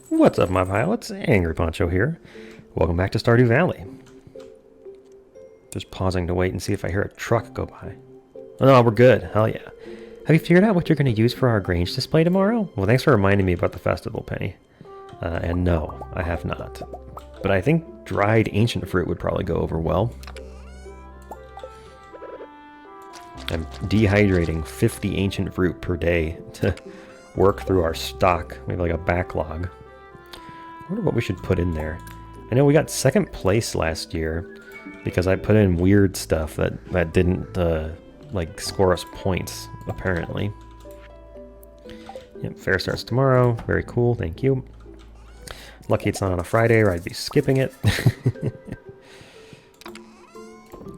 What's up, my pilots? Angry Poncho here. Welcome back to Stardew Valley. Just pausing to wait and see if I hear a truck go by. Oh no, we're good. Hell yeah. Have you figured out what you're going to use for our Grange display tomorrow? Well, thanks for reminding me about the festival, Penny. And no, I have not. But I think dried ancient fruit would probably go over well. I'm dehydrating 50 ancient fruit per day to work through our stock. We have like a backlog. I wonder what we should put in there. I know we got second place last year because I put in weird stuff that didn't like score us points, apparently. Yep, fair starts tomorrow. Very cool, thank you. Lucky it's not on a Friday or I'd be skipping it.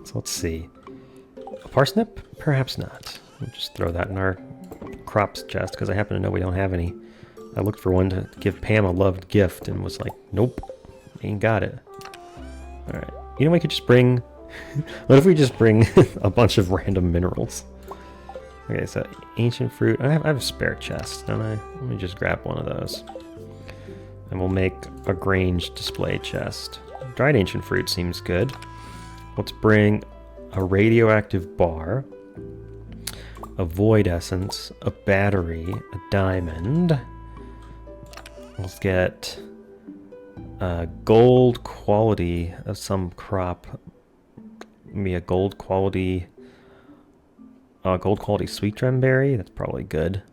So let's see. A parsnip? Perhaps not. We'll just throw that in our crops chest because I happen to know we don't have any. I looked for one to give Pam a loved gift and was like, nope, ain't got it. Alright. You know, we could just bring... What if we just bring a bunch of random minerals? Okay, so ancient fruit. I have a spare chest, don't I? Let me just grab one of those. And we'll make a Grange display chest. Dried ancient fruit seems good. Let's bring a radioactive bar, a void essence, a battery, a diamond. Let's get gold quality of some crop. Maybe a gold quality sweet gem berry. That's probably good.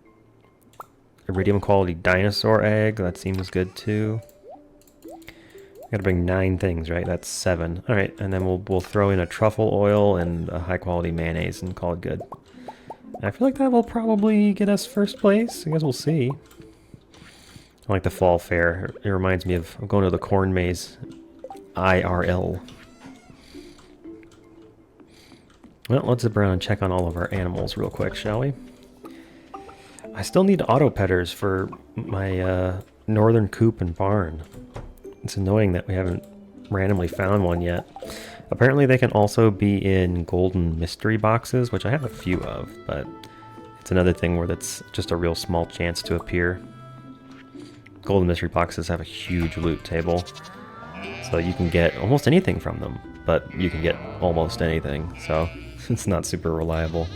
Iridium quality dinosaur egg. That seems good too. Gotta bring 9 things, right? That's 7. All right, and then we'll throw in a truffle oil and a high quality mayonnaise and call it good. I feel like that will probably get us first place. I guess we'll see. I like the fall fair. It reminds me of going to the corn maze IRL. Well, let's zip around and check on all of our animals real quick, shall we? I still need auto petters for my northern coop and barn. It's annoying that we haven't randomly found one yet. Apparently they can also be in golden mystery boxes, which I have a few of, but it's another thing where that's just a real small chance to appear. Golden mystery boxes have a huge loot table, so you can get almost anything from them, but you can get almost anything, so it's not super reliable.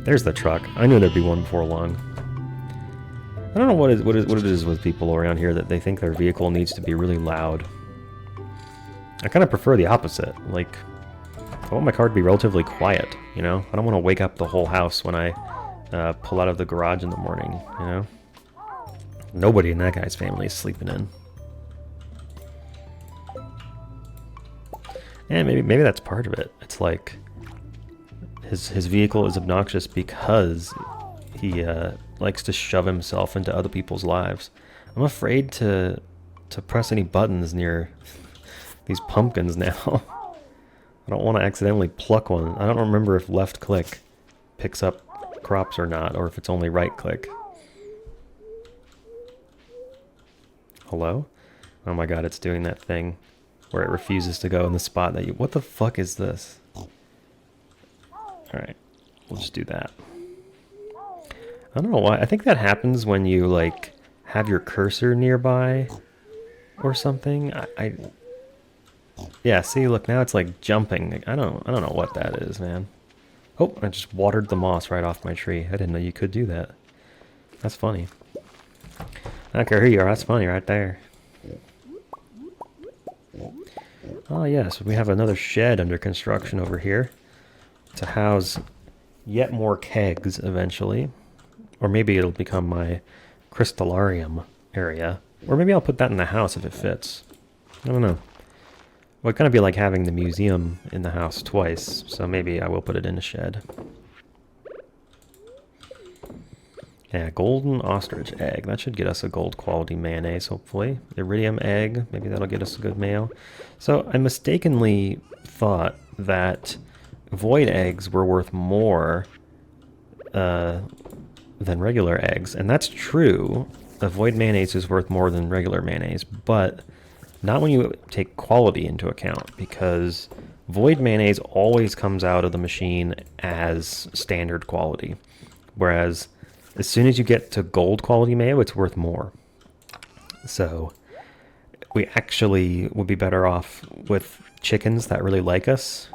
There's the truck. I knew there'd be one before long. I don't know what it is with people around here that they think their vehicle needs to be really loud. I kind of prefer the opposite. Like, I want my car to be relatively quiet, you know? I don't want to wake up the whole house when I pull out of the garage in the morning, you know? Nobody in that guy's family is sleeping in. And maybe that's part of it. It's like his vehicle is obnoxious because he likes to shove himself into other people's lives. I'm afraid to press any buttons near these pumpkins now. I don't want to accidentally pluck one. I don't remember if left click picks up crops or not, or if it's only right click. Hello? Oh my god, it's doing that thing where it refuses to go in the spot that you... What the fuck is this? Alright, we'll just do that. I don't know why. I think that happens when you, like, have your cursor nearby or something. Yeah, see, look, now it's, like, jumping. I don't know what that is, man. Oh, I just watered the moss right off my tree. I didn't know you could do that. That's funny. I don't care who you are, that's funny right there. Oh yes, we have another shed under construction over here to house yet more kegs eventually. Or maybe it'll become my crystallarium area. Or maybe I'll put that in the house if it fits. I don't know. Well, it'd kind of be like having the museum in the house twice, so maybe I will put it in a shed. Yeah, golden ostrich egg. That should get us a gold quality mayonnaise, hopefully. Iridium egg. Maybe that'll get us a good mayo. So I mistakenly thought that void eggs were worth more than regular eggs. And that's true. A void mayonnaise is worth more than regular mayonnaise, but not when you take quality into account, because void mayonnaise always comes out of the machine as standard quality. Whereas as soon as you get to gold quality mayo, it's worth more. So we actually would be better off with chickens that really like us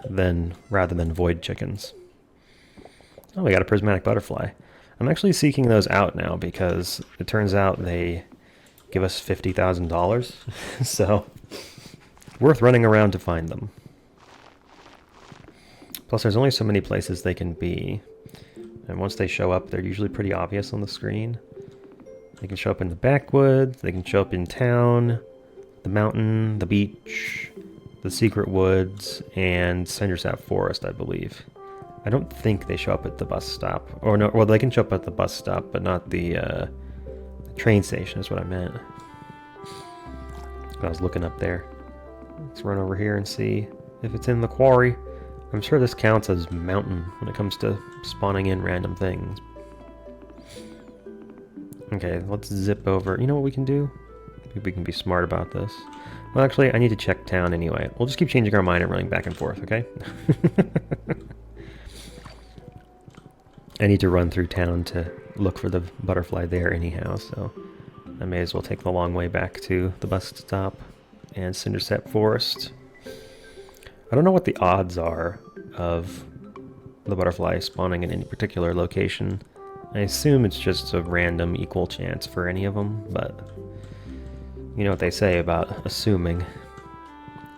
rather than void chickens. Oh, we got a prismatic butterfly. I'm actually seeking those out now because it turns out they give us $50,000. So worth running around to find them. Plus there's only so many places they can be. And once they show up, they're usually pretty obvious on the screen. They can show up in the backwoods, they can show up in town, the mountain, the beach, the secret woods, and Cindersap Forest, I believe. I don't think they show up at the bus stop. Or no, well, they can show up at the bus stop, but not the train station is what I meant. I was looking up there. Let's run over here and see if it's in the quarry. I'm sure this counts as mountain when it comes to spawning in random things. Okay, let's zip over. You know what we can do? Maybe we can be smart about this. Well, actually, I need to check town anyway. We'll just keep changing our mind and running back and forth, okay? I need to run through town to look for the butterfly there anyhow, so I may as well take the long way back to the bus stop and Cindersap Forest. I don't know what the odds are of the butterfly spawning in any particular location. I assume it's just a random equal chance for any of them, but you know what they say about assuming.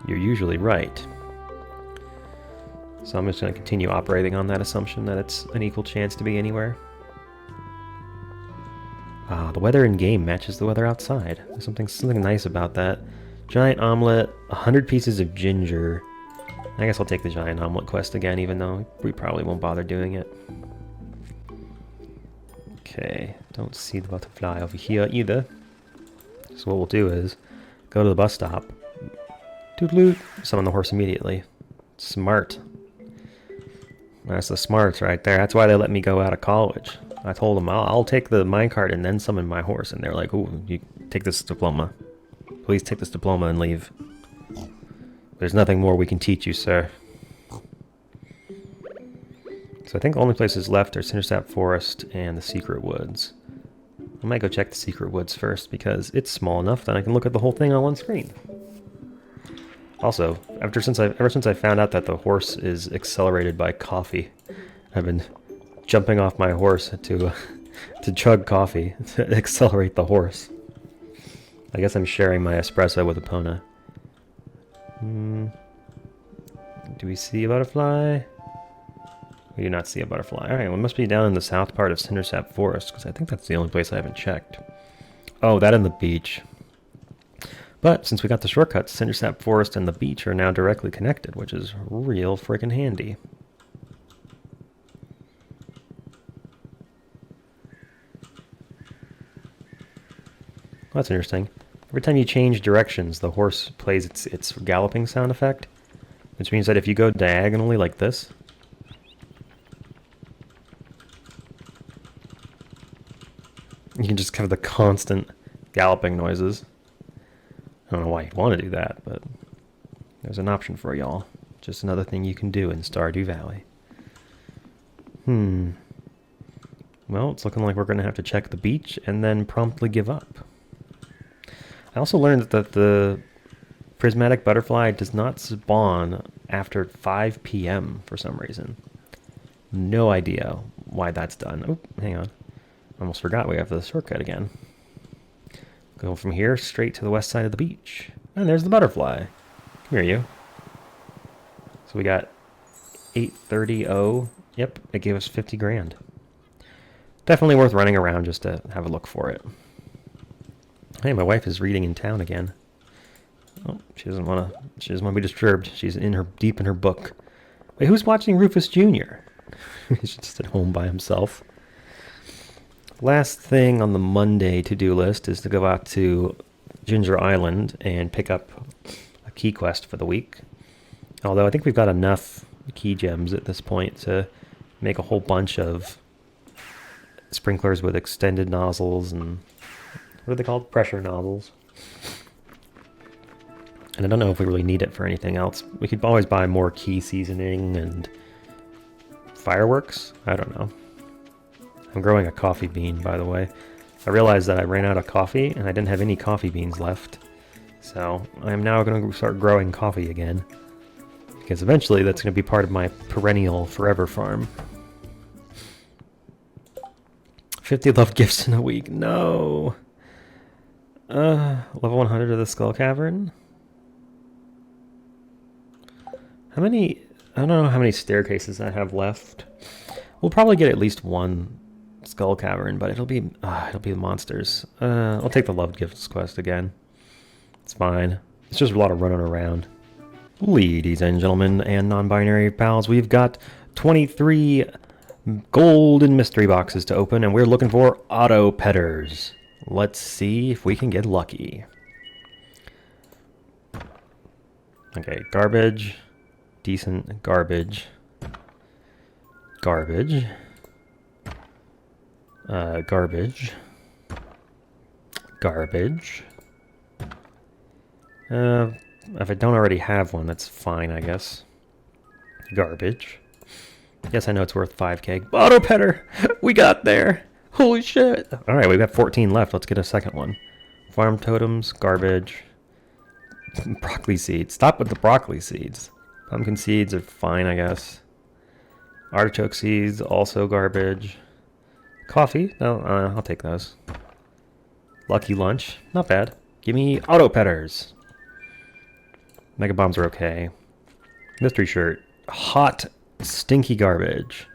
You're usually right. So I'm just going to continue operating on that assumption that it's an equal chance to be anywhere. Ah, the weather in game matches the weather outside. There's something nice about that. Giant omelet, 100 pieces of ginger. I guess I'll take the giant omelet quest again, even though we probably won't bother doing it. Okay, don't see the butterfly over here either. So what we'll do is go to the bus stop, toot-loot, summon the horse immediately. Smart. That's the smarts right there. That's why they let me go out of college. I told them I'll take the minecart and then summon my horse, and they're like, "Ooh, you take this diploma. Please take this diploma and leave. There's nothing more we can teach you, sir." So I think the only places left are Cindersap Forest and the Secret Woods. I might go check the Secret Woods first because it's small enough that I can look at the whole thing on one screen. Also, ever since I found out that the horse is accelerated by coffee, I've been jumping off my horse to chug coffee to accelerate the horse. I guess I'm sharing my espresso with Epona. Do we see a butterfly? We do not see a butterfly. Alright, well, it must be down in the south part of Cindersap Forest, because I think that's the only place I haven't checked. Oh, that and the beach. But since we got the shortcut, Cindersap Forest and the beach are now directly connected, which is real freaking handy. Well, that's interesting. Every time you change directions, the horse plays its galloping sound effect, which means that if you go diagonally like this, you can just have the constant galloping noises. I don't know why you'd want to do that, but there's an option for y'all. Just another thing you can do in Stardew Valley. Well, it's looking like we're going to have to check the beach and then promptly give up. I also learned that the prismatic butterfly does not spawn after 5 p.m. for some reason. No idea why that's done. Oh, hang on. Almost forgot we have the shortcut again. Go from here straight to the west side of the beach. And there's the butterfly. Come here, you. So we got 830. Yep, it gave us 50 grand. Definitely worth running around just to have a look for it. Hey, my wife is reading in town again. Oh, she doesn't want to be disturbed. She's deep in her book. Wait, who's watching Rufus Jr.? He's just at home by himself. Last thing on the Monday to-do list is to go out to Ginger Island and pick up a key quest for the week. Although I think we've got enough key gems at this point to make a whole bunch of sprinklers with extended nozzles and what are they called? Pressure nozzles. And I don't know if we really need it for anything else. We could always buy more key seasoning and fireworks. I don't know. I'm growing a coffee bean, by the way. I realized that I ran out of coffee and I didn't have any coffee beans left. So I'm now going to start growing coffee again. Because eventually that's going to be part of my perennial forever farm. 50 love gifts in a week. No. Level 100 of the Skull Cavern. How many... I don't know how many staircases I have left. We'll probably get at least one Skull Cavern, but it'll be the monsters. I'll take the love gifts quest again. It's fine. It's just a lot of running around. Ladies and gentlemen and non-binary pals, we've got 23 golden mystery boxes to open, and we're looking for auto petters. Let's see if we can get lucky. Okay, garbage, decent garbage, garbage, garbage, garbage. If I don't already have one, that's fine, I guess. Garbage. Yes, I know it's worth 5k. Auto petter! We got there! Holy shit! Alright, we've got 14 left. Let's get a second one. Farm totems, garbage. Broccoli seeds. Stop with the broccoli seeds. Pumpkin seeds are fine, I guess. Artichoke seeds, also garbage. Coffee? No, I'll take those. Lucky lunch. Not bad. Give me auto petters. Mega bombs are okay. Mystery shirt. Hot, stinky garbage.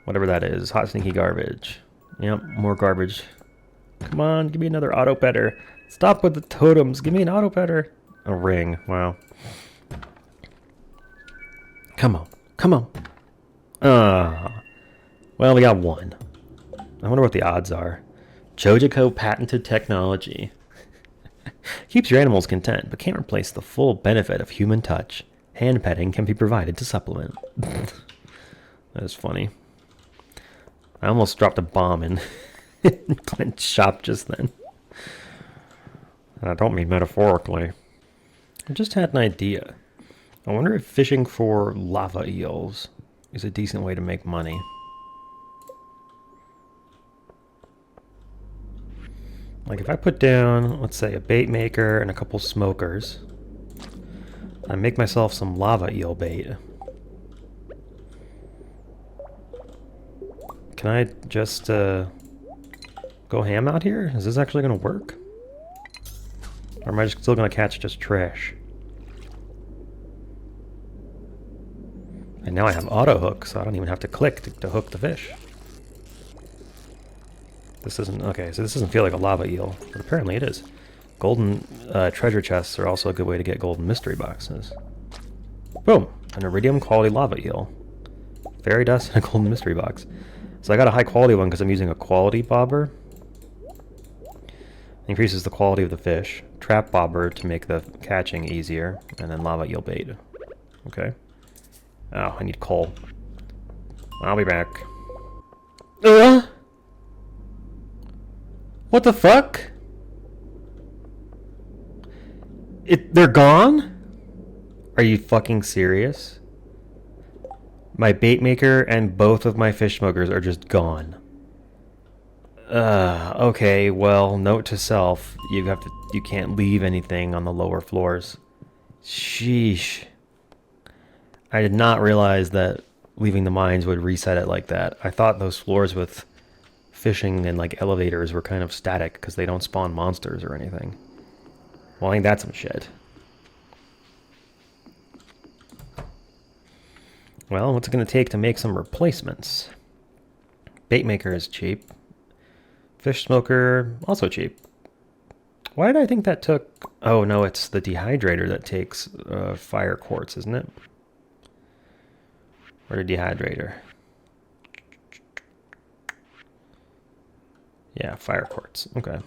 Whatever that is. Hot, stinky garbage. Yep, more garbage. Come on, give me another auto petter. Stop with the totems. Give me an auto petter. A ring. Wow. Come on. Come on. Well, we got one. I wonder what the odds are. Jojico patented technology. Keeps your animals content, but can't replace the full benefit of human touch. Hand petting can be provided to supplement. That is funny. I almost dropped a bomb in Clint's shop just then. I don't mean metaphorically. I just had an idea. I wonder if fishing for lava eels is a decent way to make money. Like if I put down, let's say, a bait maker and a couple smokers, I make myself some lava eel bait. Can I just go ham out here? Is this actually going to work? Or am I just still going to catch just trash? And now I have auto hook, so I don't even have to click to hook the fish. This isn't... Okay, so this doesn't feel like a lava eel, but apparently it is. Golden treasure chests are also a good way to get golden mystery boxes. Boom! An iridium quality lava eel. Fairy dust and a golden mystery box. So I got a high quality one because I'm using a quality bobber. Increases the quality of the fish. Trap bobber to make the catching easier. And then lava eel bait. Okay. Oh, I need coal. I'll be back. What the fuck? They're gone? Are you fucking serious? My bait maker and both of my fish smokers are just gone. Okay, well, note to self, you can't leave anything on the lower floors. Sheesh. I did not realize that leaving the mines would reset it like that. I thought those floors with fishing and like elevators were kind of static because they don't spawn monsters or anything. Well, ain't that some shit. Well, what's it going to take to make some replacements? Bait maker is cheap. Fish smoker, also cheap. Why did I think that took... Oh, no, it's the dehydrator that takes fire quartz, isn't it? Or the dehydrator. Yeah, fire quartz. Okay.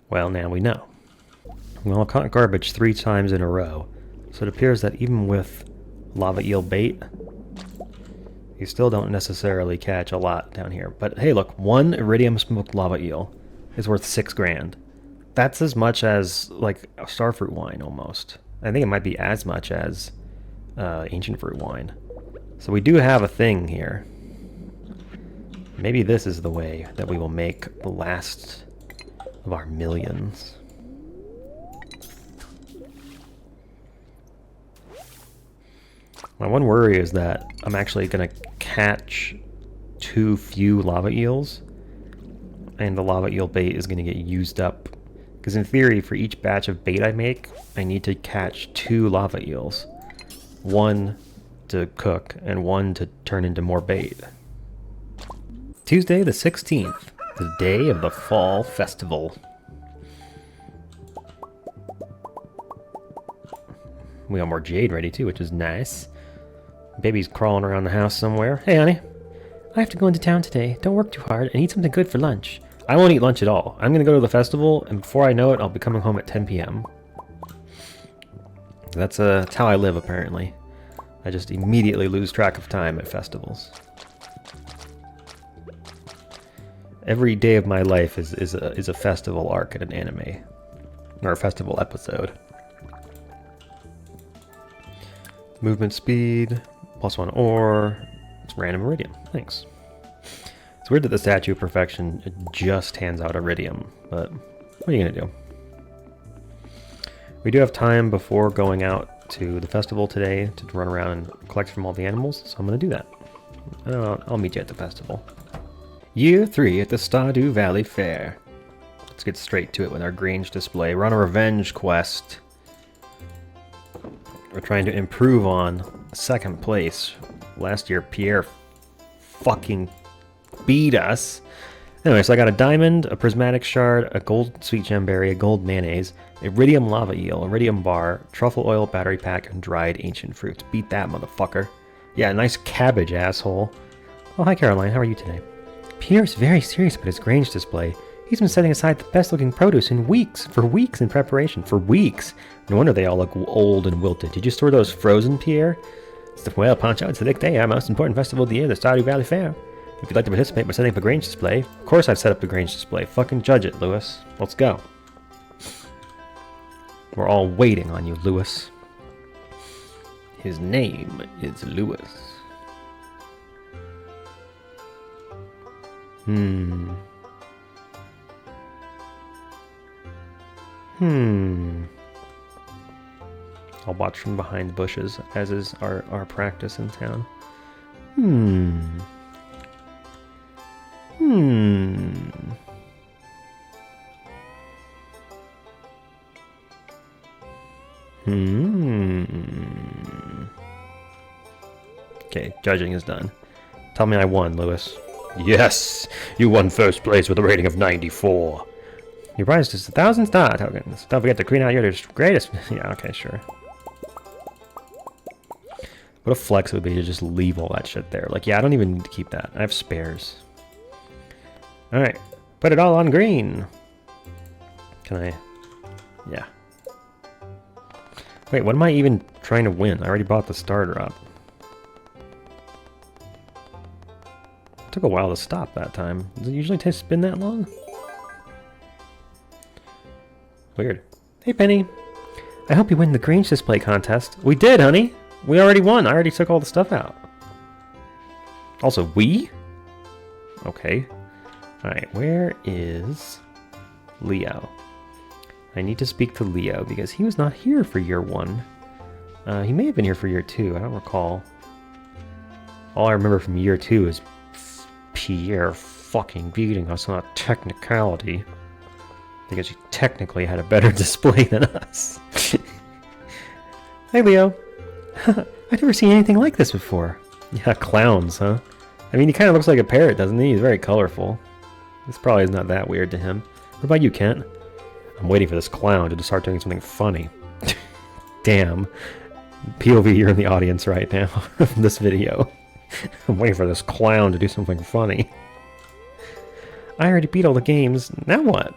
Well, now we know. Well, I caught garbage 3 times in a row. So it appears that even with lava eel bait, you still don't necessarily catch a lot down here. But hey, look, 1 iridium smoked lava eel is worth 6 grand. That's as much as like a starfruit wine almost. I think it might be as much as ancient fruit wine. So we do have a thing here. Maybe this is the way that we will make the last of our millions. My one worry is that I'm actually going to catch too few lava eels, and the lava eel bait is going to get used up. Because in theory, for each batch of bait I make, I need to catch 2 lava eels. 1 to cook, and 1 to turn into more bait. Tuesday the 16th, the day of the Fall Festival. We got more jade ready too, which is nice. Baby's crawling around the house somewhere. Hey, honey. I have to go into town today. Don't work too hard and eat something good for lunch. I won't eat lunch at all. I'm going to go to the festival, and before I know it, I'll be coming home at 10 p.m. That's how I live, apparently. I just immediately lose track of time at festivals. Every day of my life is a festival arc in an anime. Or a festival episode. Movement speed, +1 ore. It's random iridium. Thanks. It's weird that the Statue of Perfection just hands out iridium, but what are you going to do? We do have time before going out to the festival today to run around and collect from all the animals, so I'm going to do that. I'll meet you at the festival. Year 3 at the Stardew Valley Fair. Let's get straight to it with our Grange display. We're on a revenge quest. We're trying to improve on 2nd place. Last year, Pierre fucking beat us. Anyway, so I got a diamond, a prismatic shard, a gold sweet gemberry, a gold mayonnaise, iridium lava eel, iridium bar, truffle oil battery pack, and dried ancient fruits. Beat that, motherfucker. Yeah, nice cabbage, asshole. Oh, hi, Caroline. How are you today? Pierre's very serious about his Grange display. He's been setting aside the best-looking produce for weeks in preparation. For weeks. No wonder they all look old and wilted. Did you store those frozen, Pierre? Well, Poncho, it's the big day, our most important festival of the year, the Stardew Valley Fair. If you'd like to participate by setting up a Grange display, of course I've set up the Grange display. Fucking judge it, Lewis. Let's go. We're all waiting on you, Lewis. His name is Lewis. I'll watch from behind the bushes, as is our practice in town. Okay, judging is done. Tell me I won, Lewis. Yes! You won 1st place with a rating of 94. Your prize is 1,000 star tokens. Don't forget to clean out your greatest... Yeah, okay, sure. What a flex it would be to just leave all that shit there. Like, yeah, I don't even need to keep that. I have spares. Alright. Put it all on green. Can I... Yeah. Wait, what am I even trying to win? I already bought the starter up. It took a while to stop that time. Does it usually spin that long? Weird. Hey, Penny. I hope you win the Grange display contest. We did, honey! We already won. I already took all the stuff out. Also, we? Okay. Alright, where is Leo? I need to speak to Leo because he was not here for year 1. He may have been here for year 2. I don't recall. All I remember from year 2 is Pierre fucking beating us on a technicality. Because he technically had a better display than us. Hey, Leo. I've never seen anything like this before. Yeah, clowns, huh? I mean, he kind of looks like a parrot, doesn't he? He's very colorful. This probably is not that weird to him. What about you, Kent? I'm waiting for this clown to start doing something funny. Damn. POV, you're in the audience right now of this video. I'm waiting for this clown to do something funny. I already beat all the games. Now what?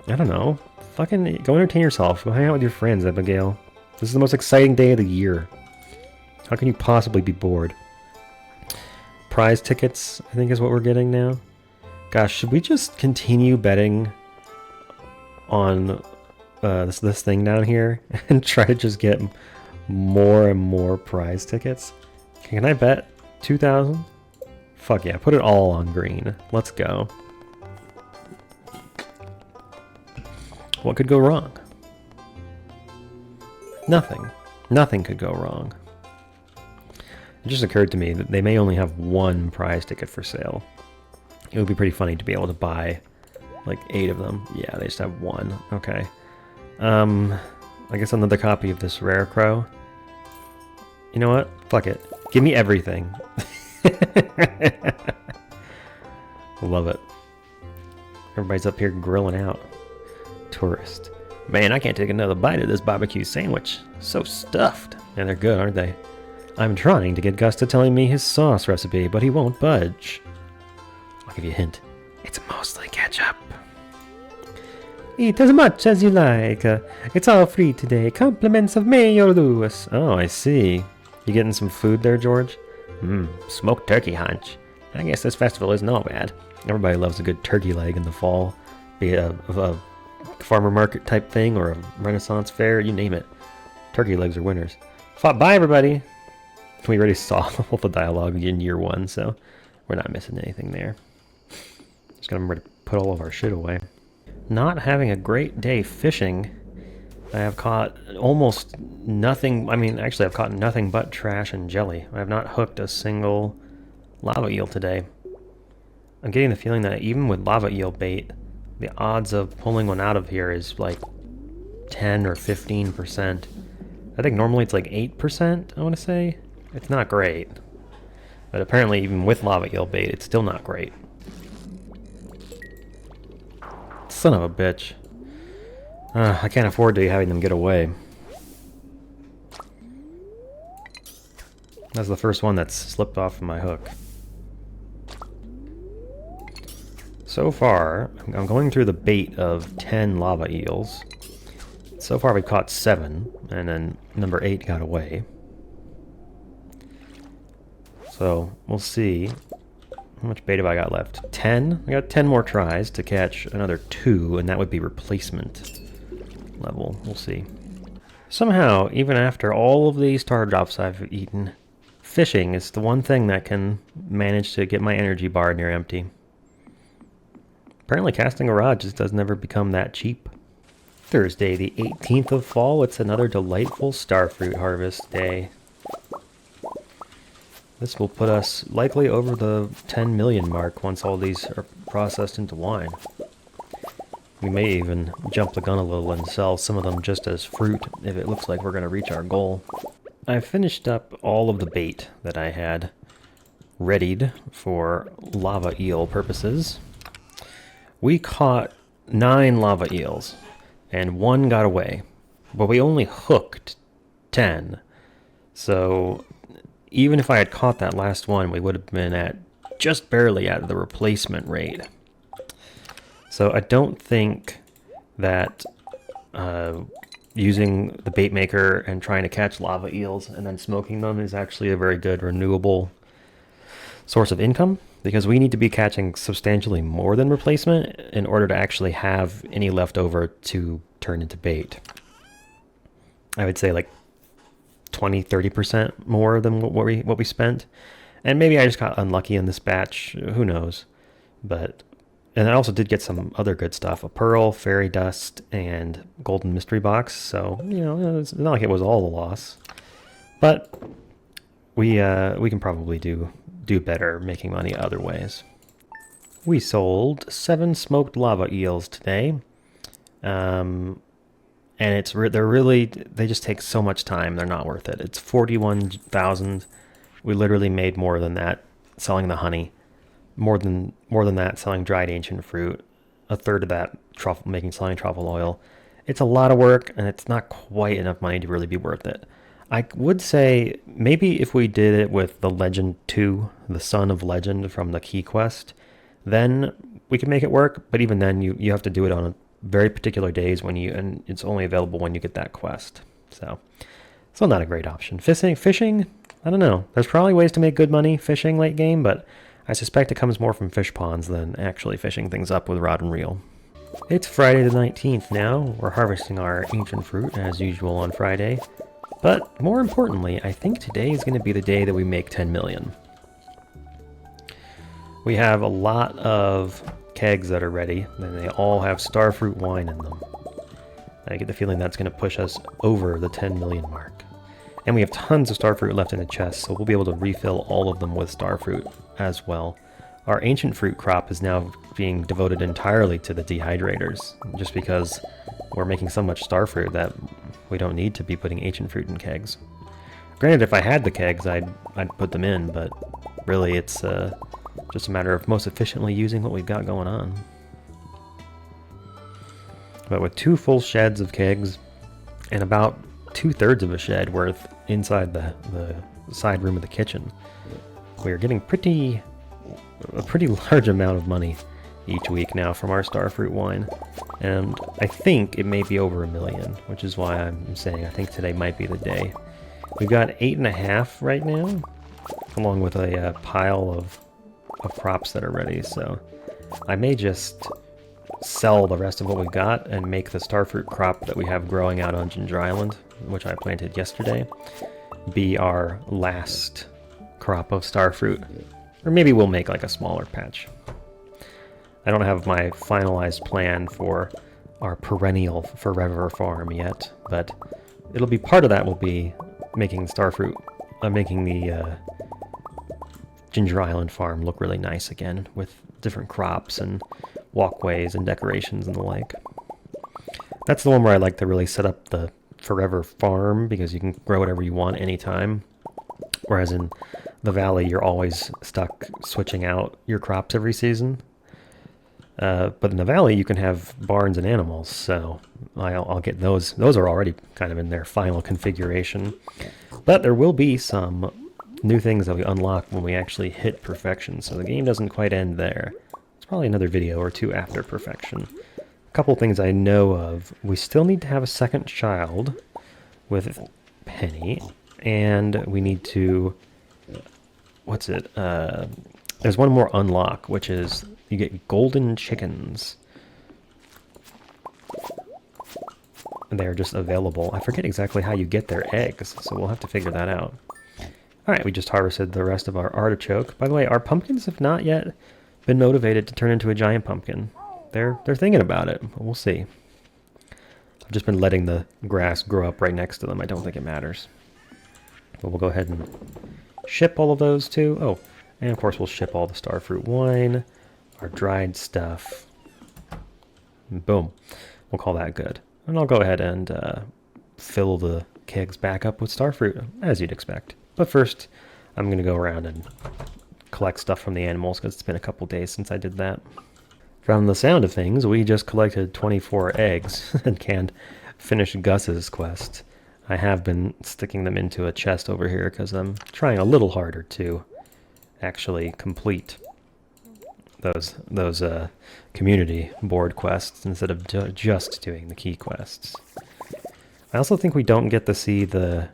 I don't know. Fucking go entertain yourself. Go hang out with your friends, Abigail. This is the most exciting day of the year. How can you possibly be bored? Prize tickets, I think, is what we're getting now. Gosh, should we just continue betting on this thing down here and try to just get more and more prize tickets? Can I bet 2,000? Fuck yeah, put it all on green. Let's go. What could go wrong? Nothing. Nothing could go wrong. It just occurred to me that they may only have one prize ticket for sale. It would be pretty funny to be able to buy like 8 of them. Yeah, they just have one. Okay. I guess another copy of this rare crow. You know what? Fuck it. Give me everything. Love it. Everybody's up here grilling out. Tourist. Man, I can't take another bite of this barbecue sandwich. So stuffed. And they're good, aren't they? I'm trying to get Gus to telling me his sauce recipe, but he won't budge. I'll give you a hint. It's mostly ketchup. Eat as much as you like. It's all free today. Compliments of Mayor Lewis. Oh, I see. You getting some food there, George? Smoked turkey hunch. I guess this festival isn't all bad. Everybody loves a good turkey leg in the fall. Be it a farmer market type thing or a Renaissance fair, you name it. Turkey legs are winners. Bye, everybody. We already saw all the dialogue in year 1, so we're not missing anything there. Just gotta remember to put all of our shit away. Not having a great day fishing. I have caught almost nothing. I mean, actually, I've caught nothing but trash and jelly. I have not hooked a single lava eel today. I'm getting the feeling that even with lava eel bait, the odds of pulling one out of here is like 10 or 15%. I think normally it's like 8%, I want to say. It's not great. But apparently even with lava eel bait, it's still not great. Son of a bitch. I can't afford to be having them get away. That's the first one that's slipped off my hook. So far, I'm going through the bait of 10 lava eels. So far we've caught 7, and then number 8 got away. So, we'll see. How much bait have I got left? 10? I got 10 more tries to catch another 2, and that would be replacement level. We'll see. Somehow, even after all of these star drops I've eaten, fishing is the one thing that can manage to get my energy bar near empty. Apparently casting a rod just doesn't ever become that cheap. Thursday, the 18th of fall, it's another delightful starfruit harvest day. This will put us likely over the 10 million mark once all these are processed into wine. We may even jump the gun a little and sell some of them just as fruit if it looks like we're going to reach our goal. I finished up all of the bait that I had readied for lava eel purposes. We caught 9 lava eels, and 1 got away, but we only hooked 10. So even if I had caught that last one, we would have been at just barely at the replacement rate. So I don't think that using the bait maker and trying to catch lava eels and then smoking them is actually a very good renewable source of income, because we need to be catching substantially more than replacement in order to actually have any left over to turn into bait. I would say like 20-30% more than what we spent, and maybe I just got unlucky in this batch, who knows. And I also did get some other good stuff, a pearl, fairy dust, and golden mystery box, so you know, it's not like it was all a loss, but we can probably do better making money other ways. We sold 7 smoked lava eels today, and they just take so much time. They're not worth it. It's 41,000. We literally made more than that selling the honey, more than that selling dried ancient fruit, a third of that selling truffle oil. It's a lot of work, and it's not quite enough money to really be worth it. I would say maybe if we did it with the Legend 2, the Son of Legend from the Key Quest, then we could make it work. But even then, you have to do it on very particular days and it's only available when you get that quest. So not a great option. Fishing, I don't know. There's probably ways to make good money fishing late game, but I suspect it comes more from fish ponds than actually fishing things up with rod and reel. It's Friday the 19th now. We're harvesting our ancient fruit as usual on Friday. But more importantly, I think today is going to be the day that we make 10 million. We have a lot of kegs that are ready, and they all have starfruit wine in them. I get the feeling that's going to push us over the 10 million mark. And we have tons of starfruit left in the chest, so we'll be able to refill all of them with starfruit as well. Our ancient fruit crop is now being devoted entirely to the dehydrators, just because we're making so much starfruit that we don't need to be putting ancient fruit in kegs. Granted, if I had the kegs, I'd put them in, but really it's just a matter of most efficiently using what we've got going on. But with 2 full sheds of kegs and about 2/3 of a shed worth inside the side room of the kitchen, we're getting a pretty large amount of money each week now from our starfruit wine. And I think it may be over 1 million, which is why I'm saying I think today might be the day. We've got 8.5 right now, along with a pile of crops that are ready, so I may just sell the rest of what we've got and make the starfruit crop that we have growing out on Ginger Island, which I planted yesterday, be our last crop of starfruit. Or maybe we'll make like a smaller patch. I don't have my finalized plan for our perennial forever farm yet, but it'll be part of that will be making starfruit, making the Ginger Island farm look really nice again with different crops and walkways and decorations and the like. That's the one where I like to really set up the forever farm because you can grow whatever you want anytime. Whereas in the valley, you're always stuck switching out your crops every season. But in the valley, you can have barns and animals, so I'll get those. Those are already kind of in their final configuration. But there will be some new things that we unlock when we actually hit perfection, so the game doesn't quite end there. It's probably another video or two after perfection. A couple things I know of. We still need to have a second child with Penny, and we need to... What's it? There's one more unlock, which is you get golden chickens. And they're just available. I forget exactly how you get their eggs, so we'll have to figure that out. Alright, we just harvested the rest of our artichoke. By the way, our pumpkins have not yet been motivated to turn into a giant pumpkin. They're thinking about it, but we'll see. I've just been letting the grass grow up right next to them. I don't think it matters. But we'll go ahead and ship all of those too. Oh, and of course we'll ship all the starfruit wine, our dried stuff. Boom. We'll call that good. And I'll go ahead and fill the kegs back up with starfruit, as you'd expect. But first, I'm going to go around and collect stuff from the animals, because it's been a couple days since I did that. From the sound of things, we just collected 24 eggs and can't finish Gus's quest. I have been sticking them into a chest over here, because I'm trying a little harder to actually complete those community board quests instead of just doing the key quests. I also think we don't get to see the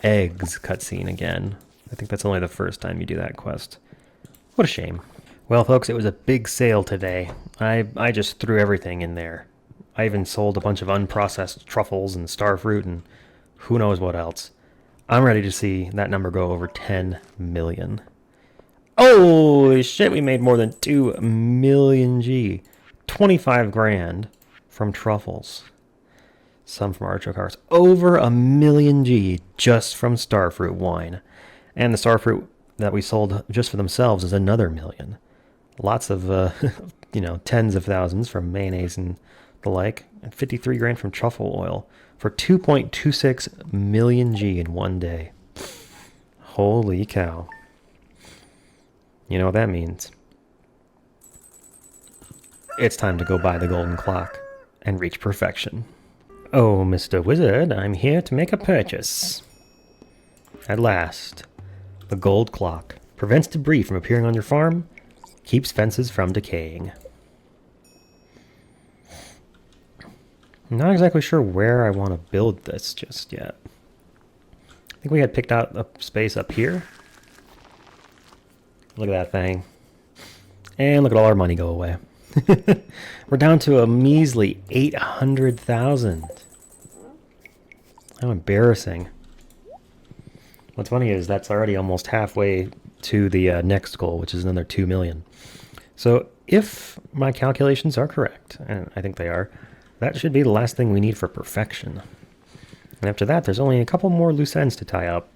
eggs cutscene again. I think that's only the first time you do that quest. What a shame. Well, folks, it was a big sale today. I just threw everything in there. I even sold a bunch of unprocessed truffles and starfruit and who knows what else. I'm ready to see that number go over 10 million. Holy shit, we made more than 2 million G. 25 grand from truffles. Some from artichoke hearts. Over 1 million G just from starfruit wine. And the starfruit that we sold just for themselves is another 1 million. Lots of, tens of thousands from mayonnaise and the like. And 53 grand from truffle oil for 2.26 million G in one day. Holy cow. You know what that means. It's time to go buy the golden clock and reach perfection. Oh, Mr. Wizard, I'm here to make a purchase. At last, the gold clock prevents debris from appearing on your farm, keeps fences from decaying. I'm not exactly sure where I want to build this just yet. I think we had picked out a space up here. Look at that thing. And look at all our money go away. We're down to a measly 800,000. How embarrassing. What's funny is that's already almost halfway to the next goal, which is another 2 million. So if my calculations are correct, and I think they are, that should be the last thing we need for perfection. And after that, there's only a couple more loose ends to tie up.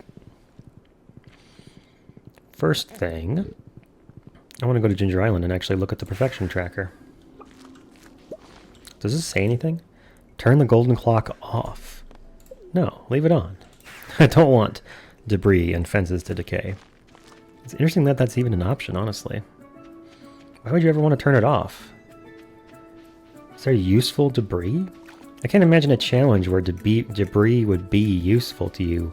First thing, I want to go to Ginger Island and actually look at the perfection tracker. Does this say anything? Turn the golden clock off. No, leave it on. I don't want debris and fences to decay. It's interesting that that's even an option, honestly. Why would you ever want to turn it off? Is there useful debris? I can't imagine a challenge where debris would be useful to you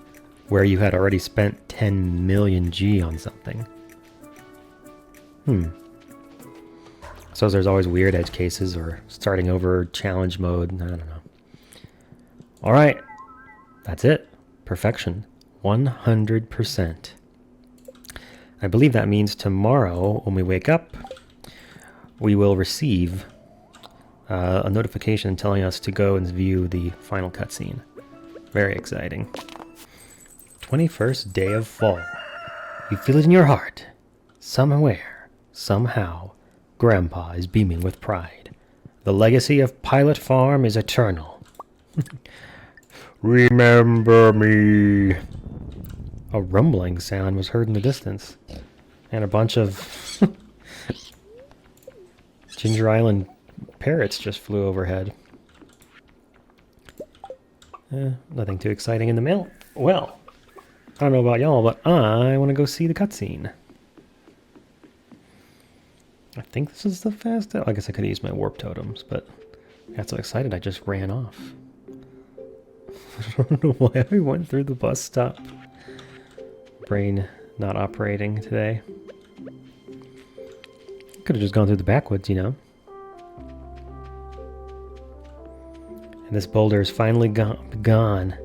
where you had already spent 10 million G on something. So there's always weird edge cases or starting over challenge mode. I don't know. Alright. That's it. Perfection. 100%. I believe that means tomorrow when we wake up, we will receive a notification telling us to go and view the final cutscene. Very exciting. 21st day of fall. You feel it in your heart. Somewhere, somehow, Grandpa is beaming with pride. The legacy of Pilot Farm is eternal. Remember me. A rumbling sound was heard in the distance, and a bunch of Ginger Island parrots just flew overhead. Nothing too exciting in the mail. Well, I don't know about y'all, but I want to go see the cutscene. I think this is the fastest. I guess I could use my warp totems, but I got so excited I just ran off. I don't know why I went through the bus stop. Brain not operating today. Could have just gone through the backwoods, you know. And this boulder is finally gone.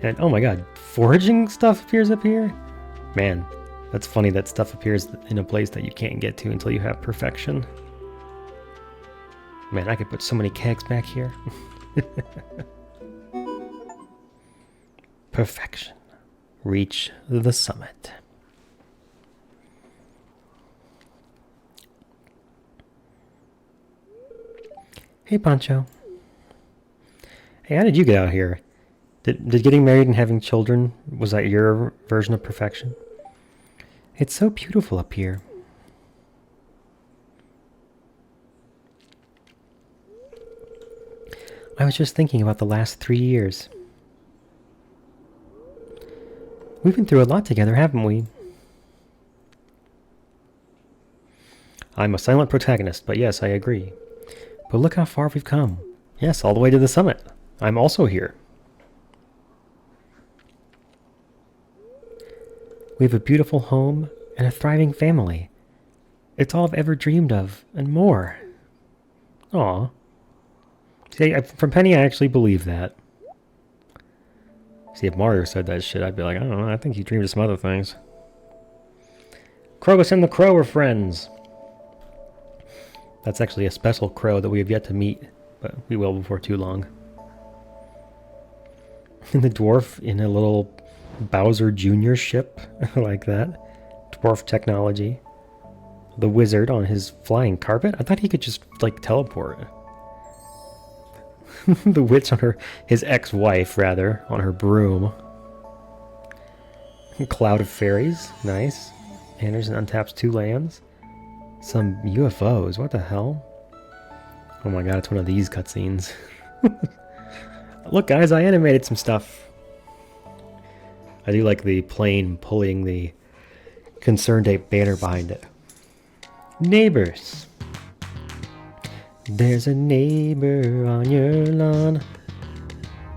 And oh my god, foraging stuff appears up here? Man, that's funny that stuff appears in a place that you can't get to until you have perfection. Man, I could put so many kegs back here. Perfection. Reach the summit. Hey, Poncho. Hey, how did you get out here? Did getting married and having children, was that your version of perfection? It's so beautiful up here. I was just thinking about the last 3 years. We've been through a lot together, haven't we? I'm a silent protagonist, but yes, I agree. But look how far we've come. Yes, all the way to the summit. I'm also here. We have a beautiful home and a thriving family. It's all I've ever dreamed of, and more. Aw. See, from Penny, I actually believe that. See, if Mario said that shit, I'd be like, I don't know, I think he dreamed of some other things. Krogus and the Crow are friends. That's actually a special crow that we have yet to meet, but we will before too long. And the dwarf in a little Bowser Jr. ship, like that. Dwarf technology. The wizard on his flying carpet? I thought he could just, like, teleport. The witch on his ex-wife, rather, on her broom. Cloud of fairies, nice. Anderson untaps 2 lands. Some UFOs, what the hell? Oh my god, it's one of these cutscenes. Look guys, I animated some stuff. I do like the plane pulling the Concerned Ape banner behind it. Neighbors. There's a neighbor on your lawn.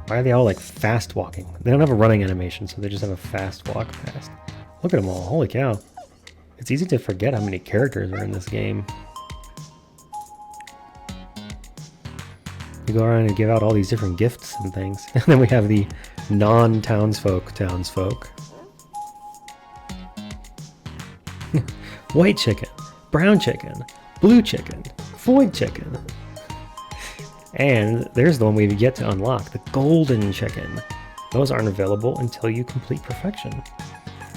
Why are they all like fast walking? They don't have a running animation, so they just have a fast walk past. Look at them all, holy cow. It's easy to forget how many characters are in this game. You go around and give out all these different gifts and things. And then we have the non-townsfolk townsfolk. White chicken, brown chicken, blue chicken, void chicken. And there's the one we've yet to unlock, the golden chicken. Those aren't available until you complete perfection.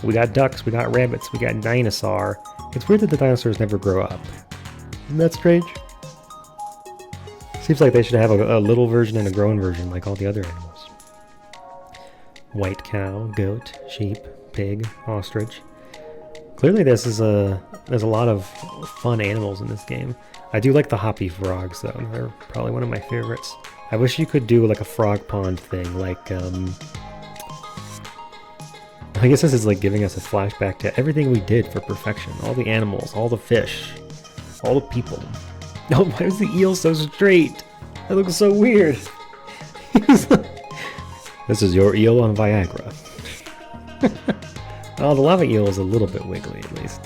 We got ducks, we got rabbits, we got dinosaur. It's weird that the dinosaurs never grow up. Isn't that strange? Seems like they should have a little version and a grown version like all the other animals. White cow, goat, sheep, pig, ostrich. Clearly there's a lot of fun animals in this game. I do like the hoppy frogs though. They're probably one of my favorites. I wish you could do like a frog pond thing, like I guess this is like giving us a flashback to everything we did for perfection. All the animals, all the fish, all the people. No, why is the eel so straight? That looks so weird. This is your eel on Viagra. Oh, the lava eel is a little bit wiggly at least.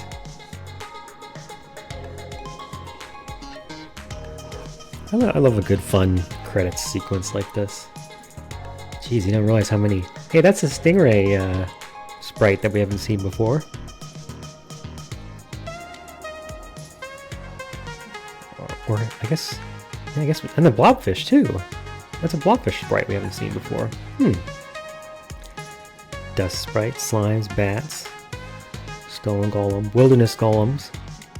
I love a good fun credits sequence like this. Jeez, you don't realize how many... Hey, that's a stingray sprite that we haven't seen before. Or I guess... Yeah, I guess... And the blobfish, too. That's a blobfish sprite we haven't seen before. Dust sprites, slimes, bats, stolen golem, wilderness golems,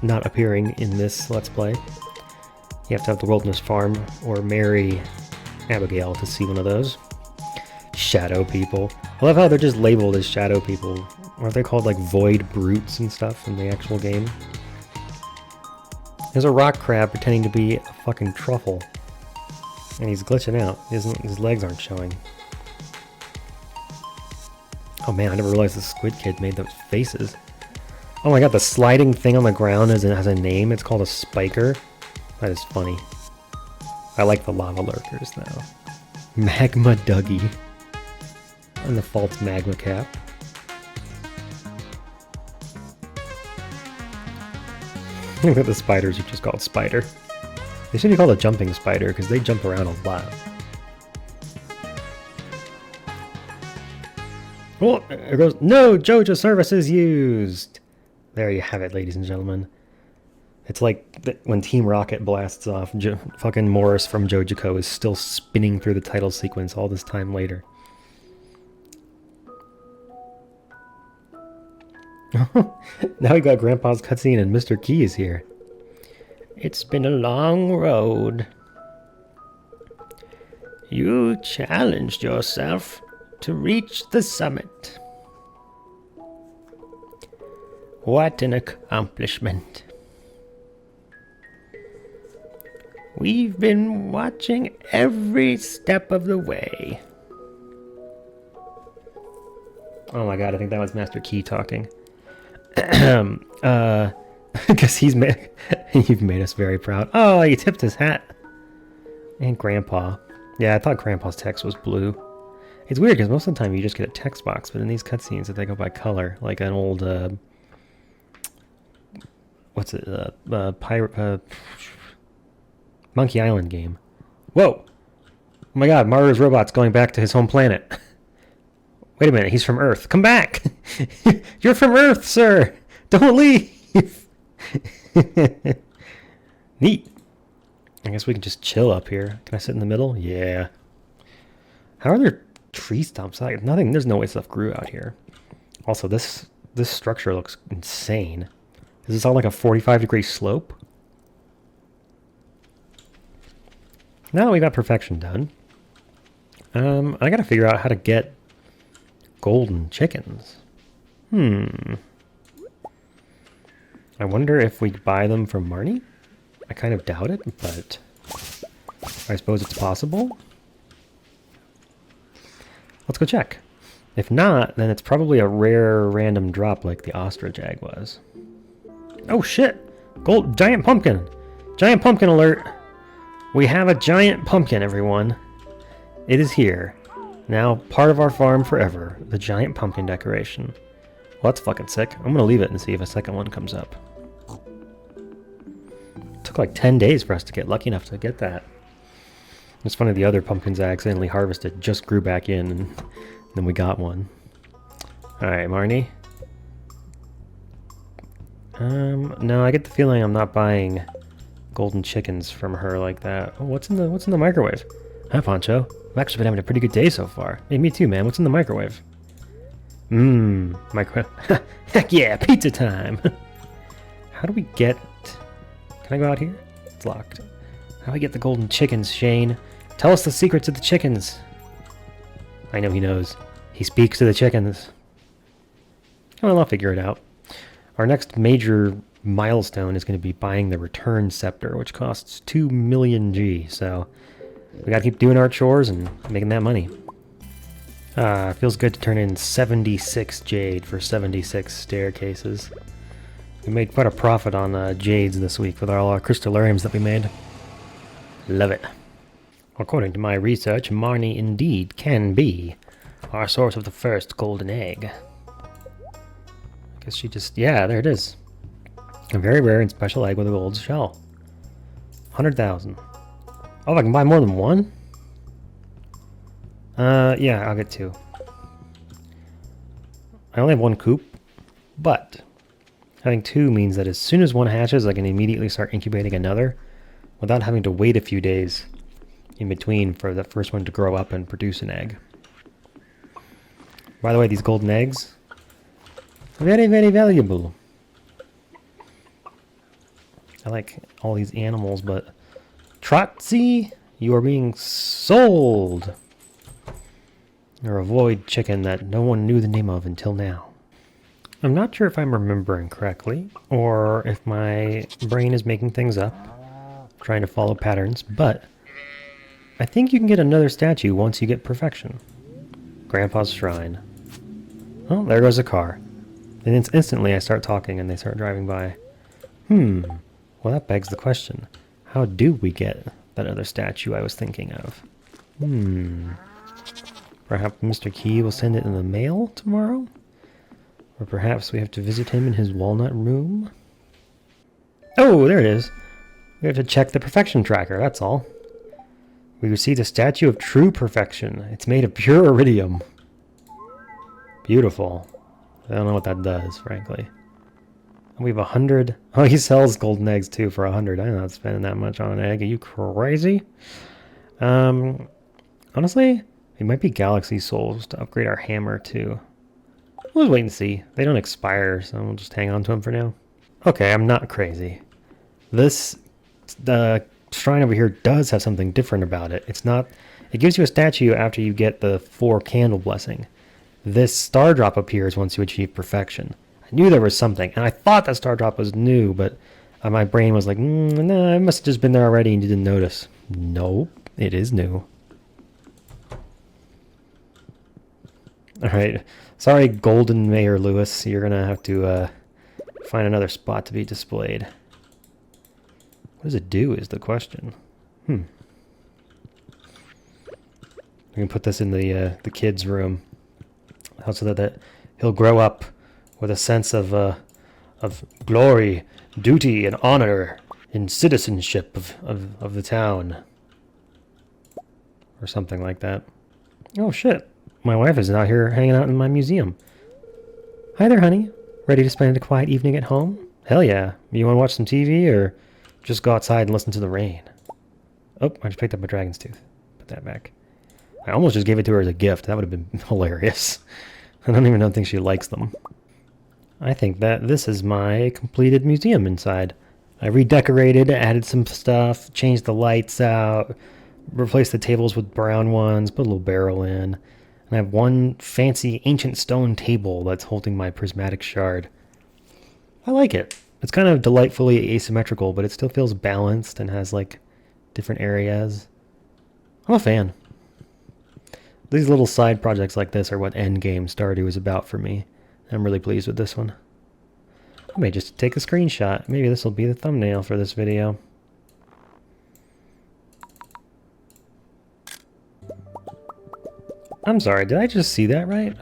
not appearing in this Let's Play. You have to have the wilderness farm or marry Abigail to see one of those. Shadow people. I love how they're just labeled as shadow people. Aren't they called like void brutes and stuff in the actual game? There's a rock crab pretending to be a fucking truffle. And he's glitching out. His legs aren't showing. Oh man, I never realized the Squid Kid made those faces. Oh my god, the sliding thing on the ground has a name. It's called a spiker. That is funny. I like the lava lurkers though. Magma Dougie. And the false magma cap. I think that the spiders are just called spider. They should be called a jumping spider because they jump around a lot. Oh, there goes. No JoJo services used! There you have it, ladies and gentlemen. It's like when Team Rocket blasts off, fucking Morris from JoJoCo is still spinning through the title sequence all this time later. Now we got Grandpa's cutscene and Mr. Key is here. It's been a long road. You challenged yourself to reach the summit. What an accomplishment. We've been watching every step of the way. Oh my god, I think that was Master Key talking. Because you've made us very proud. Oh, he tipped his hat. And Grandpa. Yeah, I thought Grandpa's text was blue. It's weird because most of the time you just get a text box, but in these cutscenes they go by color, like an old what's it? Pirate Monkey Island game. Whoa! Oh my god, Mario's robot's going back to his home planet. Wait a minute, he's from Earth. Come back! You're from Earth, sir! Don't leave! Neat. I guess we can just chill up here. Can I sit in the middle? Yeah. How are there tree stumps? Nothing. There's no way stuff grew out here. Also, this structure looks insane. Is this all like a 45-degree slope? Now that we got perfection done, I gotta figure out how to get golden chickens. I wonder if we buy them from Marnie? I kind of doubt it, but I suppose it's possible. Let's go check. If not, then it's probably a rare random drop like the ostrich egg was. Oh shit! Giant pumpkin! Giant pumpkin alert! We have a giant pumpkin, everyone. It is here. Now part of our farm forever. The giant pumpkin decoration. Well, that's fucking sick. I'm gonna leave it and see if a second one comes up. It took like 10 days for us to get lucky enough to get that. It's funny, the other pumpkins I accidentally harvested just grew back in, and then we got one. Alright, Marnie. No, I get the feeling I'm not buying golden chickens from her like that. Oh, what's in the microwave? Hi, Poncho. I've actually been having a pretty good day so far. Hey, me too, man. What's in the microwave? Heck yeah, pizza time! How do we get... Can I go out here? It's locked. How do we get the golden chickens, Shane? Tell us the secrets of the chickens! I know he knows. He speaks to the chickens. Well, I'll figure it out. Our next major milestone is going to be buying the return scepter, which costs 2 million G, so we gotta keep doing our chores and making that money. It feels good to turn in 76 jade for 76 staircases. We made quite a profit on jades this week with all our crystallariums that we made. Love it. According to my research, Marnie indeed can be our source of the first golden egg. I guess she just... yeah, there it is. A very rare and special egg with a gold shell. 100,000. Oh, I can buy more than one? Yeah, I'll get two. I only have one coop, but having two means that as soon as one hatches, I can immediately start incubating another without having to wait a few days in between for the first one to grow up and produce an egg. By the way, these golden eggs, very, very valuable. I like all these animals, but Trotsy, you are being sold. You're a void chicken that no one knew the name of until now. I'm not sure if I'm remembering correctly, or if my brain is making things up, trying to follow patterns, but I think you can get another statue once you get perfection. Grandpa's Shrine. Oh, there goes a car. And instantly I start talking and they start driving by. Well, that begs the question. How do we get that other statue I was thinking of? Perhaps Mr. Key will send it in the mail tomorrow? Or perhaps we have to visit him in his walnut room? Oh, there it is. We have to check the perfection tracker, that's all. We received a statue of true perfection. It's made of pure iridium. Beautiful. I don't know what that does, frankly. We have 100. Oh, he sells golden eggs too for 100. I'm not spending that much on an egg. Are you crazy? Honestly, it might be galaxy souls to upgrade our hammer too. We'll just wait and see. They don't expire, so we'll just hang on to them for now. Okay, I'm not crazy. This shrine over here does have something different about it. It's not. It gives you a statue after you get the 4 candle blessing. This star drop appears once you achieve perfection. I knew there was something, and I thought that star drop was new, but my brain was like, no, it must have just been there already and you didn't notice. Nope, it is new. Alright, sorry Golden Mayor Lewis, you're gonna have to find another spot to be displayed. What does it do is the question. We can put this in the kid's room, so that he'll grow up with a sense of glory, duty, and honor in citizenship of the town. Or something like that. Oh shit, my wife is out here hanging out in my museum. Hi there, honey. Ready to spend a quiet evening at home? Hell yeah. You want to watch some TV or just go outside and listen to the rain? Oh, I just picked up a dragon's tooth. Put that back. I almost just gave it to her as a gift. That would have been hilarious. I don't even think she likes them. I think that this is my completed museum inside. I redecorated, added some stuff, changed the lights out, replaced the tables with brown ones, put a little barrel in. And I have one fancy ancient stone table that's holding my prismatic shard. I like it. It's kind of delightfully asymmetrical, but it still feels balanced and has like different areas. I'm a fan. These little side projects like this are what endgame Stardew is about for me. I'm really pleased with this one. I may just take a screenshot. Maybe this will be the thumbnail for this video. I'm sorry, did I just see that right?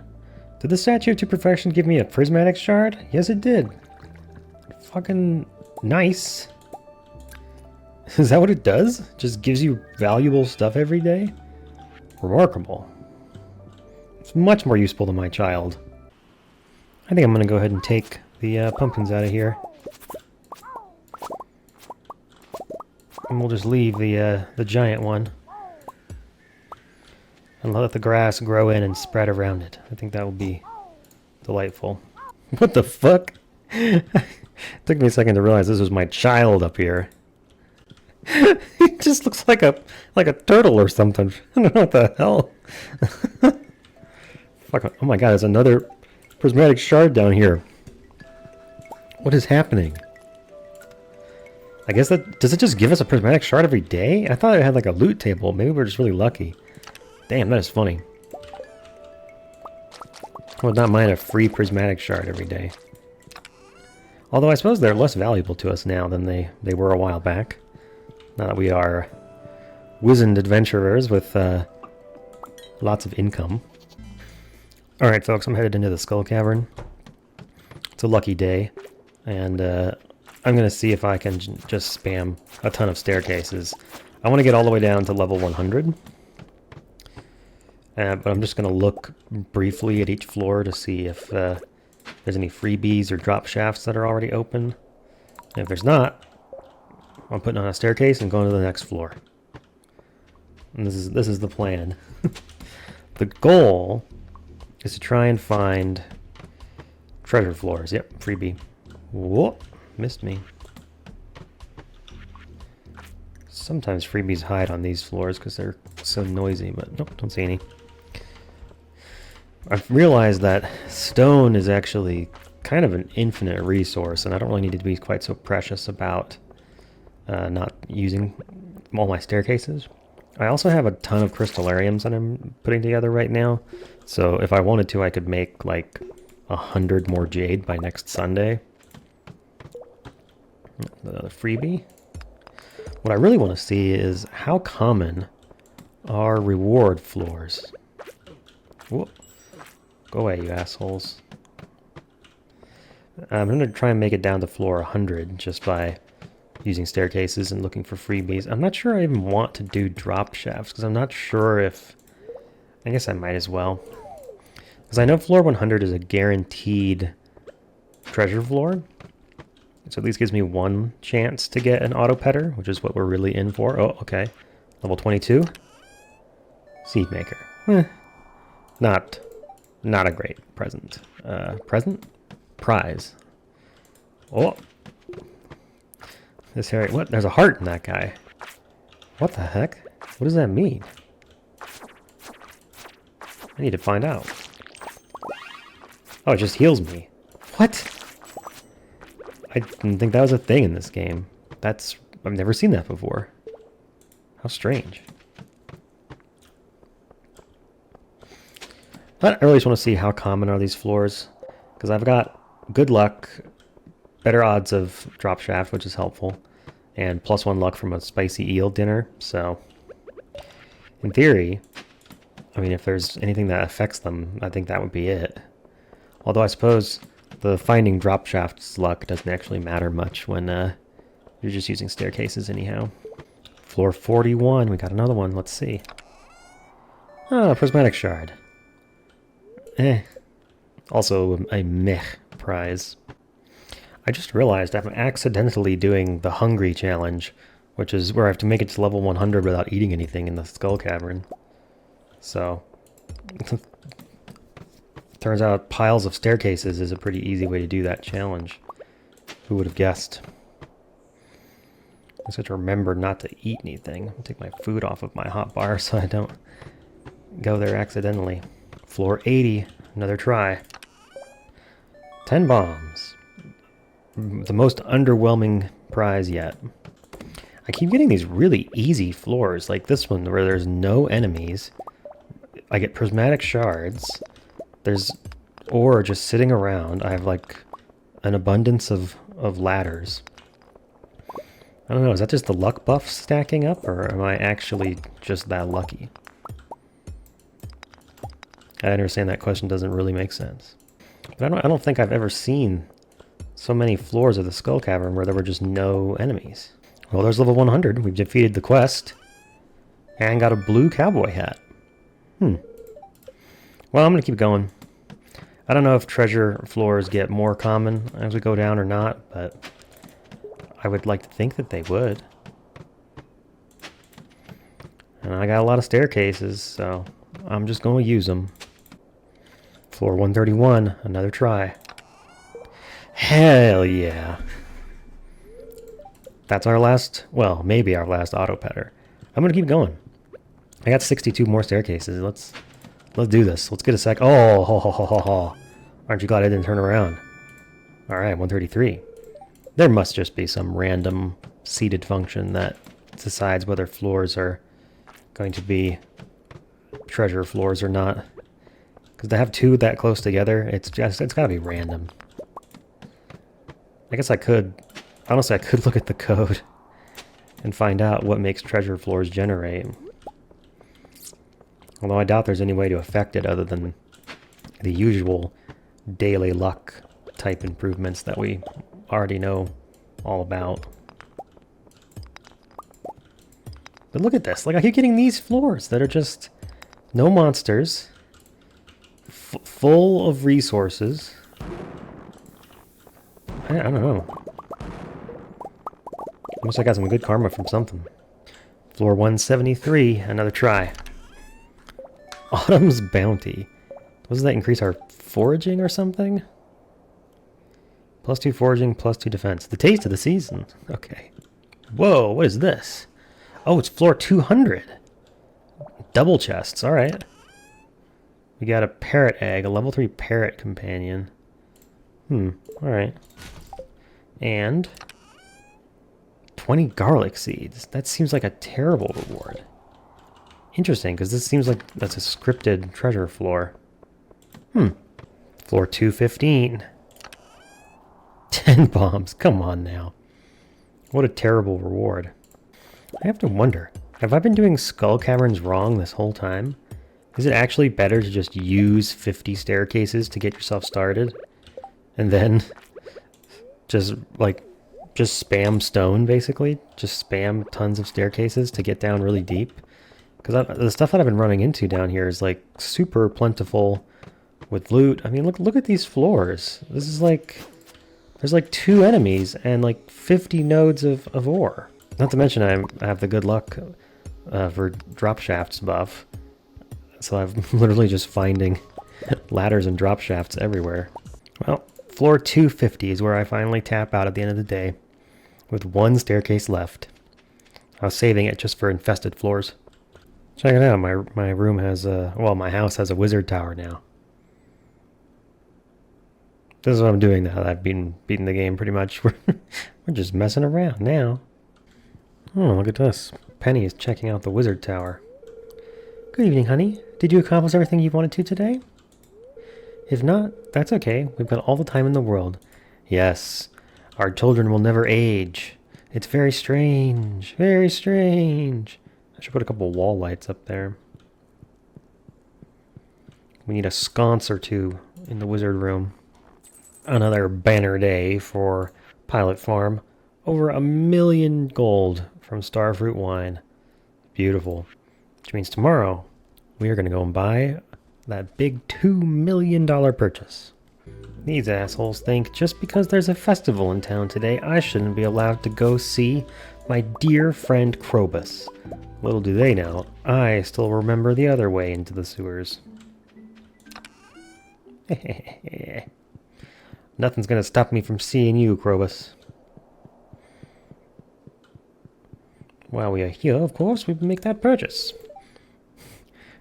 Did the Statue to Perfection give me a prismatic shard? Yes, it did. Fucking nice. Is that what it does? Just gives you valuable stuff every day? Remarkable. It's much more useful than my child. I think I'm going to go ahead and take the pumpkins out of here. And we'll just leave the giant one. And let the grass grow in and spread around it. I think that will be Delightful. What the fuck? Took me a second to realize this was my child up here. He just looks like a turtle or something. I don't know what the hell. Fuck! Oh my god, there's another prismatic shard down here. What is happening? I guess that... Does it just give us a prismatic shard every day? I thought it had like a loot table. Maybe we're just really lucky. Damn, that is funny. I would not mind a free prismatic shard every day. Although I suppose they're less valuable to us now than they were a while back. Now that we are wizened adventurers with lots of income. Alright folks, I'm headed into the Skull Cavern. It's a lucky day. And I'm going to see if I can just spam a ton of staircases. I want to get all the way down to level 100. But I'm just going to look briefly at each floor to see if there's any freebies or drop shafts that are already open. And if there's not, I'm putting on a staircase and going to the next floor. And this is the plan. The goal is to try and find treasure floors. Yep, freebie. Whoa, missed me. Sometimes freebies hide on these floors because they're so noisy, but nope, don't see any. I've realized that stone is actually kind of an infinite resource, and I don't really need to be quite so precious about not using all my staircases. I also have a ton of crystallariums that I'm putting together right now, so if I wanted to, I could make like 100 more jade by next Sunday. Another freebie. What I really want to see is how common are reward floors. Whoop. Go away, you assholes. I'm going to try and make it down to floor 100 just by using staircases and looking for freebies. I'm not sure I even want to do drop shafts because I'm not sure if... I guess I might as well. Because I know floor 100 is a guaranteed treasure floor. So at least gives me one chance to get an auto petter, which is what we're really in for. Oh, okay. Level 22. Seed maker. Not a great present. Present? Prize. Oh. This area. What? There's a heart in that guy. What the heck? What does that mean? I need to find out. Oh, it just heals me. What? I didn't think that was a thing in this game. I've never seen that before. How strange. But I really just want to see how common are these floors. Because I've got good luck, better odds of drop shaft, which is helpful, and +1 luck from a spicy eel dinner. So, in theory, I mean, if there's anything that affects them, I think that would be it. Although I suppose the finding drop shaft's luck doesn't actually matter much when you're just using staircases anyhow. Floor 41, we got another one, let's see. Ah, prismatic shard. Also a meh prize. I just realized I'm accidentally doing the hungry challenge, which is where I have to make it to level 100 without eating anything in the Skull Cavern. So, turns out piles of staircases is a pretty easy way to do that challenge. Who would have guessed? I just have to remember not to eat anything. I'll take my food off of my hot bar so I don't go there accidentally. Floor 80, another try. 10 bombs. The most underwhelming prize yet. I keep getting these really easy floors, like this one where there's no enemies. I get prismatic shards. There's ore just sitting around. I have like an abundance of ladders. I don't know, is that just the luck buff stacking up, or am I actually just that lucky? I understand that question doesn't really make sense. But I don't think I've ever seen so many floors of the Skull Cavern where there were just no enemies. Well, there's level 100. We've defeated the quest. And got a blue cowboy hat. Well, I'm going to keep going. I don't know if treasure floors get more common as we go down or not, but I would like to think that they would. And I got a lot of staircases, so I'm just going to use them. Floor 131, another try. Hell yeah. That's our last, well, maybe our last auto petter. I'm gonna keep going. I got 62 more staircases. Let's do this. Let's get a sec. Oh, ho, ho, ho, ho, ho. Aren't you glad I didn't turn around? All right, 133. There must just be some random seeded function that decides whether floors are going to be treasure floors or not. Because to have two that close together, it's gotta be random. I guess I could, honestly, I could look at the code and find out what makes treasure floors generate. Although I doubt there's any way to affect it other than the usual daily luck type improvements that we already know all about. But look at this. Like, I keep getting these floors that are just no monsters, full of resources. I don't know. I wish I got some good karma from something. Floor 173, another try. Autumn's Bounty. Doesn't that increase our foraging or something? +2 foraging, +2 defense. The taste of the season. Okay. Whoa, what is this? Oh, it's floor 200. Double chests, alright. We got a parrot egg, a level 3 parrot companion. Alright. And 20 garlic seeds. That seems like a terrible reward. Interesting, because this seems like that's a scripted treasure floor. Floor 215. 10 bombs. Come on now. What a terrible reward. I have to wonder, have I been doing skull caverns wrong this whole time? Is it actually better to just use 50 staircases to get yourself started? And then just spam stone, basically? Just spam tons of staircases to get down really deep? Because the stuff that I've been running into down here is like super plentiful with loot. I mean, look at these floors. This is like, there's like 2 enemies and like 50 nodes of ore. Not to mention I have the good luck for drop shafts buff. So I'm literally just finding ladders and drop shafts everywhere. Well, floor 250 is where I finally tap out at the end of the day, with 1 staircase left. I was saving it just for infested floors. Check it out, my room has a, well, my house has a wizard tower now. This is what I'm doing now that I've been beating the game pretty much. We're just messing around now. Oh, look at this. Penny is checking out the wizard tower. Good evening, honey. Did you accomplish everything you wanted to today? If not, that's okay. We've got all the time in the world. Yes, our children will never age. It's very strange. Very strange. I should put a couple wall lights up there. We need a sconce or 2 in the wizard room. Another banner day for Pilot Farm. Over 1 million gold from Starfruit Wine. Beautiful. Which means tomorrow we are going to go and buy that big $2 million purchase. These assholes think just because there's a festival in town today, I shouldn't be allowed to go see my dear friend Krobus. Little do they know, I still remember the other way into the sewers. Nothing's gonna stop me from seeing you, Krobus. While we are here, of course, we make that purchase.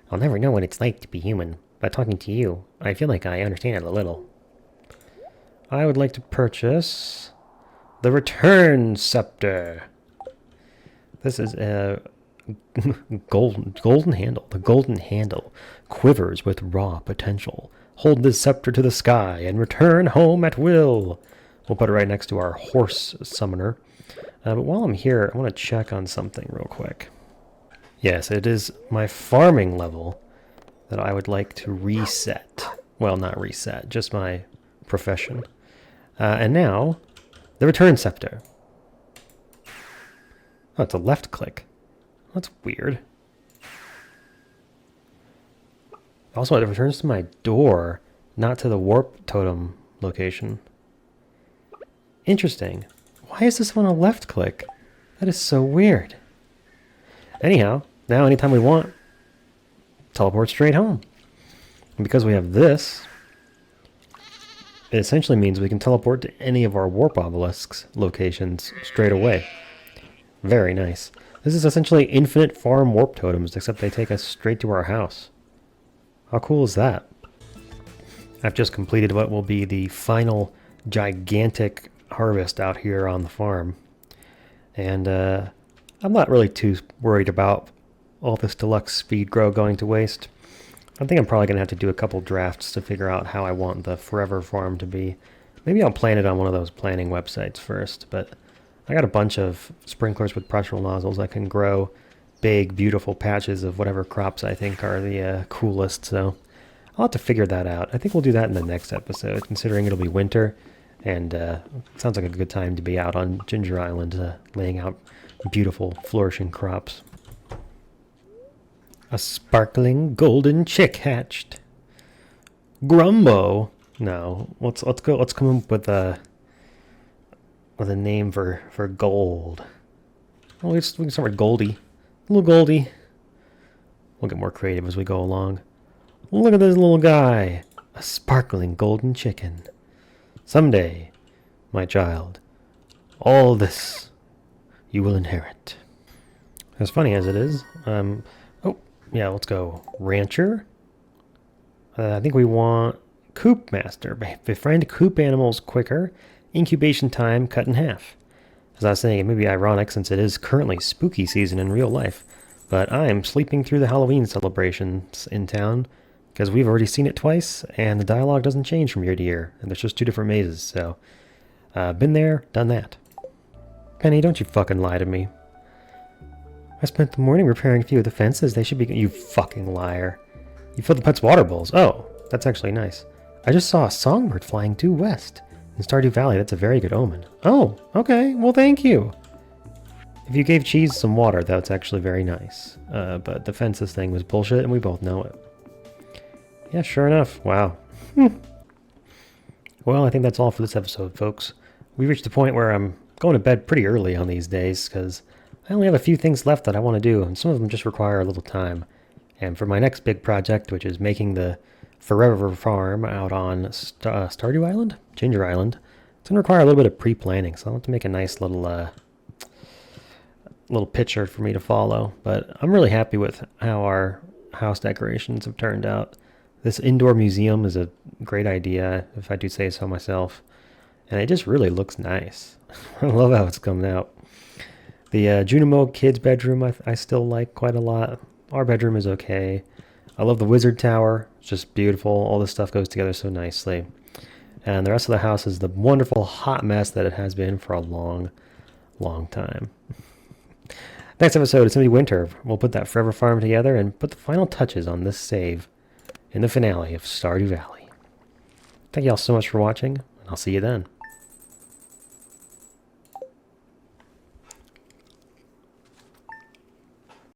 I'll never know what it's like to be human, but talking to you, I feel like I understand it a little. I would like to purchase the Return Scepter. This is a golden handle. The golden handle quivers with raw potential. Hold this scepter to the sky and return home at will. We'll put it right next to our horse summoner. But while I'm here, I want to check on something real quick. Yes, it is my farming level that I would like to reset. Well, not reset, just my profession. And now, the Return Scepter. Oh, it's a left click. That's weird. Also, it returns to my door, not to the warp totem location. Interesting. Why is this one a left click? That is so weird. Anyhow, now anytime we want, teleport straight home. And because we have this, It essentially means we can teleport to any of our warp obelisks locations straight away. Very nice. This is essentially infinite farm warp totems, except they take us straight to our house. How cool is that? I've just completed what will be the final gigantic harvest out here on the farm. And I'm not really too worried about all this deluxe feed grow going to waste. I think I'm probably going to have to do a couple drafts to figure out how I want the forever farm to be. Maybe I'll plan it on one of those planning websites first, but I got a bunch of sprinklers with pressure nozzles that can grow big, beautiful patches of whatever crops I think are the coolest, so I'll have to figure that out. I think we'll do that in the next episode, considering it'll be winter, and it sounds like a good time to be out on Ginger Island laying out beautiful, flourishing crops. A sparkling golden chick hatched. Grumbo. No, let's come up with a name for gold. Well, we can start with Goldie. Little Goldie. We'll get more creative as we go along. Look at this little guy. A sparkling golden chicken. Someday, my child, all this you will inherit. As funny as it is, yeah, let's go. Rancher. I think we want Coop Master. Befriend coop animals quicker. Incubation time cut in half. As I was saying, it may be ironic since it is currently spooky season in real life, but I'm sleeping through the Halloween celebrations in town because we've already seen it twice, and the dialogue doesn't change from year to year, and there's just 2 different mazes, so been there, done that. Penny, don't you fucking lie to me. I spent the morning repairing a few of the fences. They should be... You fucking liar. You filled the pet's water bowls. Oh, that's actually nice. I just saw a songbird flying due west. In Stardew Valley, that's a very good omen. Oh, okay. Well, thank you. If you gave Cheese some water, that's actually very nice. But the fences thing was bullshit, and we both know it. Yeah, sure enough. Wow. Well, I think that's all for this episode, folks. We reached the point where I'm going to bed pretty early on these days, because I only have a few things left that I want to do, and some of them just require a little time. And for my next big project, which is making the forever farm out on Stardew Island? Ginger Island. It's going to require a little bit of pre-planning, so I'll have to make a nice little picture for me to follow. But I'm really happy with how our house decorations have turned out. This indoor museum is a great idea, if I do say so myself. And it just really looks nice. I love how it's coming out. The Junimo kids' bedroom I still like quite a lot. Our bedroom is okay. I love the wizard tower. It's just beautiful. All this stuff goes together so nicely. And the rest of the house is the wonderful hot mess that it has been for a long, long time. Next episode, it's going to be winter. We'll put that forever farm together and put the final touches on this save in the finale of Stardew Valley. Thank you all so much for watching, and I'll see you then.